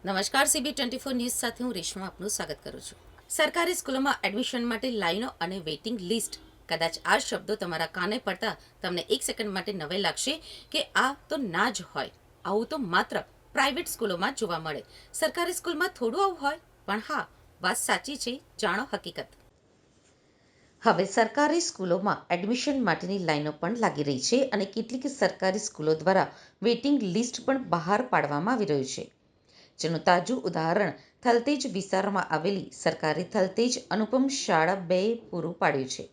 નમસ્કાર, CB24 news સાથે હું રેશમા આપનું સ્વાગત કરું છું. સરકારી સ્કૂલોમાં એડમિશન માટે લાઈનો અને વેઇટિંગ લિસ્ટ. કદાચ આ શબ્દો તમારા કાને પડતા તમને એક સેકન્ડ માટે નવાઈ લાગશે કે આ તો ના જ હોય. આવું તો માત્ર પ્રાઇવેટ સ્કૂલોમાં જોવા મળે. સરકારી સ્કૂલમાં થોડું આવું હોય, પણ હા, વાત સાચી છે. જાણો હકીકત. હવે સરકારી સ્કૂલોમાં એડમિશન માટેની લાઈનો પણ લાગી રહી છે અને કેટલીક સરકારી સ્કૂલો દ્વારા વેઇટિંગ લિસ્ટ પણ બહાર પાડવામાં આવી રહ્યું છે. જેનું તાજું ઉદાહરણ થલતેજ વિસ્તારમાં આવેલી સરકારી થલતેજ અનુપમ શાળા 2 પૂરું પાડ્યું છે.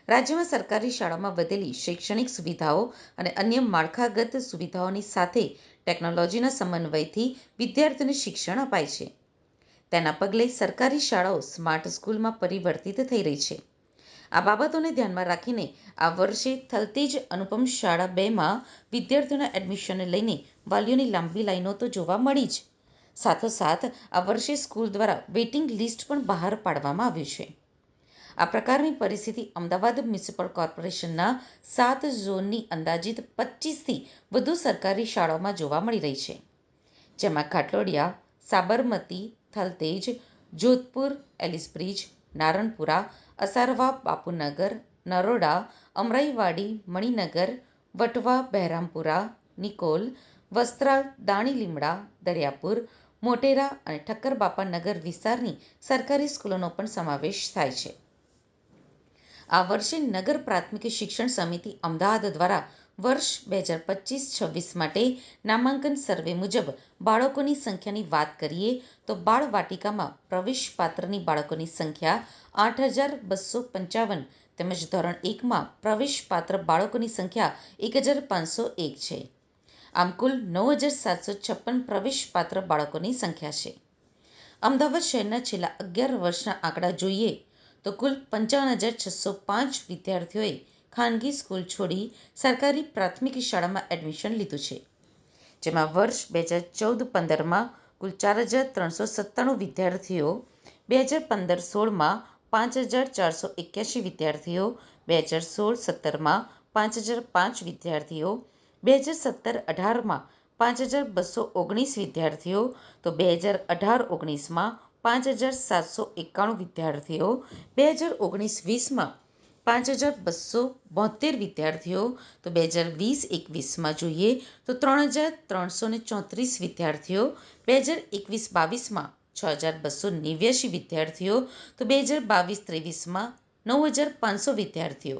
રાજ્યમાં સરકારી શાળામાં વધેલી શૈક્ષણિક સુવિધાઓ અને અન્ય માળખાગત સુવિધાઓની સાથે ટેકનોલોજીના સમન્વયથી વિદ્યાર્થીઓને શિક્ષણ અપાય છે. તેના પગલે સરકારી શાળાઓ સ્માર્ટ સ્કૂલમાં પરિવર્તિત થઈ રહી છે. આ બાબતોને ધ્યાનમાં રાખીને આ વર્ષે થલતેજ અનુપમ શાળા 2માં વિદ્યાર્થીઓના એડમિશનને લઈને વાલીઓની લાંબી લાઈનો તો જોવા મળી જ, સાથોસાથ આ વર્ષે સ્કૂલ દ્વારા વેઇટિંગ લિસ્ટ પણ બહાર પાડવામાં આવ્યું છે. આ પ્રકારની પરિસ્થિતિ અમદાવાદ મ્યુનિસિપલ કોર્પોરેશનના 7 ઝોનની અંદાજિત 25થી વધુ સરકારી શાળાઓમાં જોવા મળી રહી છે. જેમાં ઘાટલોડિયા, સાબરમતી, થલતેજ, જોધપુર, એલિસબ્રિજ, નારણપુરા, અસારવા, બાપુનગર, નરોડા, અમરાઈવાડી, મણિનગર, વટવા, બહેરામપુરા, નિકોલ, વસ્ત્રાલ, દાણીલીમડા, દરિયાપુર, મોટેરા અને ઠક્કરબાપા નગર વિસ્તારની સરકારી સ્કૂલોનો પણ સમાવેશ થાય છે. આ વર્ષે નગર પ્રાથમિક શિક્ષણ સમિતિ અમદાવાદ દ્વારા વર્ષ 2025-26 માટે નામાંકન સર્વે મુજબ બાળકોની સંખ્યાની વાત કરીએ તો બાળવાટિકામાં પ્રવેશપાત્રની બાળકોની સંખ્યા 8,255 તેમજ ધોરણ 1માં પ્રવેશપાત્ર બાળકોની સંખ્યા 1,501 છે. આમ કુલ 9,756 પ્રવેશપાત્ર બાળકોની સંખ્યા છે. અમદાવાદ શહેરના છેલ્લા 11 વર્ષના આંકડા જોઈએ તો કુલ 55,605 વિદ્યાર્થીઓએ ખાનગી સ્કૂલ છોડી સરકારી પ્રાથમિક શાળામાં એડમિશન લીધું છે. જેમાં વર્ષ 2014-15માં કુલ 4,397 વિદ્યાર્થીઓ, 2015-16માં 5,481 વિદ્યાર્થીઓ, 2016-17માં 5,005 વિદ્યાર્થીઓ, 2017-18માં 5,219 વિદ્યાર્થીઓ, તો 2018-19માં 5,791 વિદ્યાર્થીઓ, 2019-20માં 5,272 વિદ્યાર્થીઓ, તો 2020-21માં જોઈએ તો 3,334 વિદ્યાર્થીઓ, 2021-22માં 6,289 વિદ્યાર્થીઓ, તો 2022-23માં 9,500 વિદ્યાર્થીઓ,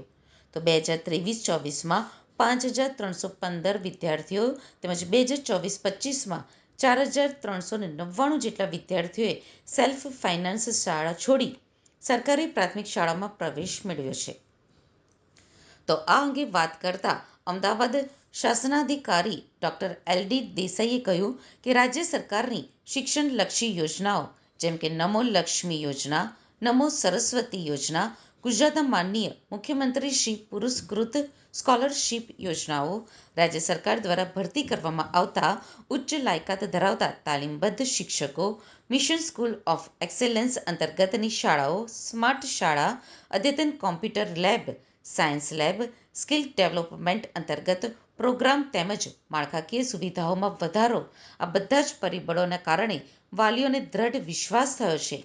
તો 2023-24માં 5,315 વિદ્યાર્થીઓ તેમજ 2024-25માં 4,399 જેટલા વિદ્યાર્થીઓએ સેલ્ફ ફાઇનાન્સ શાળા છોડી સરકારી પ્રાથમિક શાળામાં પ્રવેશ મેળવ્યો છે. તો આ અંગે વાત કરતા અમદાવાદ શાસનાધિકારી ડોક્ટર LD દેસાઈએ કહ્યું કે રાજ્ય સરકારની શિક્ષણલક્ષી યોજનાઓ જેમ કે નમો લક્ષ્મી યોજના, નમો સરસ્વતી યોજના, ગુજરાતના માનનીય મુખ્યમંત્રી શ્રી પુરસ્કૃત સ્કોલરશીપ યોજનાઓ, રાજ્ય સરકાર દ્વારા ભરતી કરવામાં આવતા ઉચ્ચ લાયકાત ધરાવતા તાલીમબદ્ધ શિક્ષકો, મિશન સ્કૂલ ઓફ એક્સેલન્સ અંતર્ગતની શાળાઓ, સ્માર્ટ શાળા, અદ્યતન computer lab, science lab, skill development અંતર્ગત પ્રોગ્રામ તેમજ માળખાકીય સુવિધાઓમાં વધારો, આ બધા જ પરિબળોના કારણે વાલીઓને દ્રઢ વિશ્વાસ થયો છે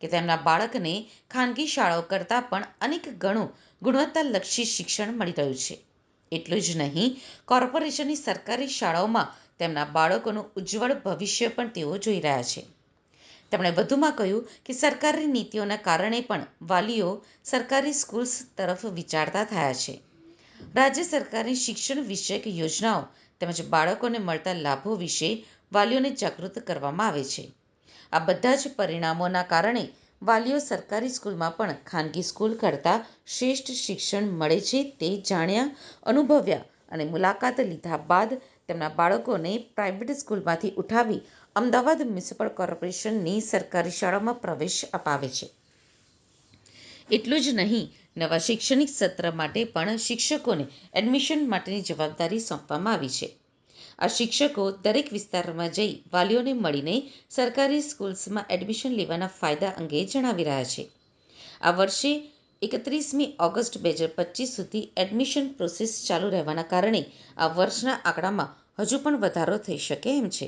કે તેમના બાળકને ખાનગી શાળાઓ કરતાં પણ અનેક ગણું ગુણવત્તાલક્ષી શિક્ષણ મળી રહ્યું છે. એટલું જ નહીં, કોર્પોરેશનની સરકારી શાળાઓમાં તેમના બાળકોનું ઉજ્જવળ ભવિષ્ય પણ તેઓ જોઈ રહ્યા છે. તેમણે વધુમાં કહ્યું કે સરકારી નીતિઓના કારણે પણ વાલીઓ સરકારી સ્કૂલ્સ તરફ વિચારતા થયા છે. રાજ્ય સરકારની શિક્ષણ વિષયક યોજનાઓ તેમજ બાળકોને મળતા લાભો વિશે વાલીઓને જાગૃત કરવામાં આવે છે. આ બધા જ પરિણામોના કારણે વાલીઓ સરકારી સ્કૂલમાં પણ ખાનગી સ્કૂલ કરતાં શ્રેષ્ઠ શિક્ષણ મળે છે તે જાણ્યા, અનુભવ્યા અને મુલાકાત લીધા બાદ તેમના બાળકોને પ્રાઇવેટ સ્કૂલમાંથી ઉઠાવી અમદાવાદ મ્યુનિસિપલ કોર્પોરેશનની સરકારી શાળામાં પ્રવેશ અપાવે છે. એટલું જ નહીં, નવા શૈક્ષણિક સત્ર માટે પણ શિક્ષકોને એડમિશન માટેની જવાબદારી સોંપવામાં આવી છે. આ શિક્ષકો દરેક વિસ્તારમાં જઈ વાલીઓને મળીને સરકારી સ્કૂલ્સમાં એડમિશન લેવાના ફાયદા અંગે જણાવી રહ્યા છે. આ વર્ષે 31મી ઓગસ્ટ 2025 સુધી એડમિશન પ્રોસેસ ચાલુ રહેવાના કારણે આ વર્ષના આંકડામાં હજુ પણ વધારો થઈ શકે એમ છે.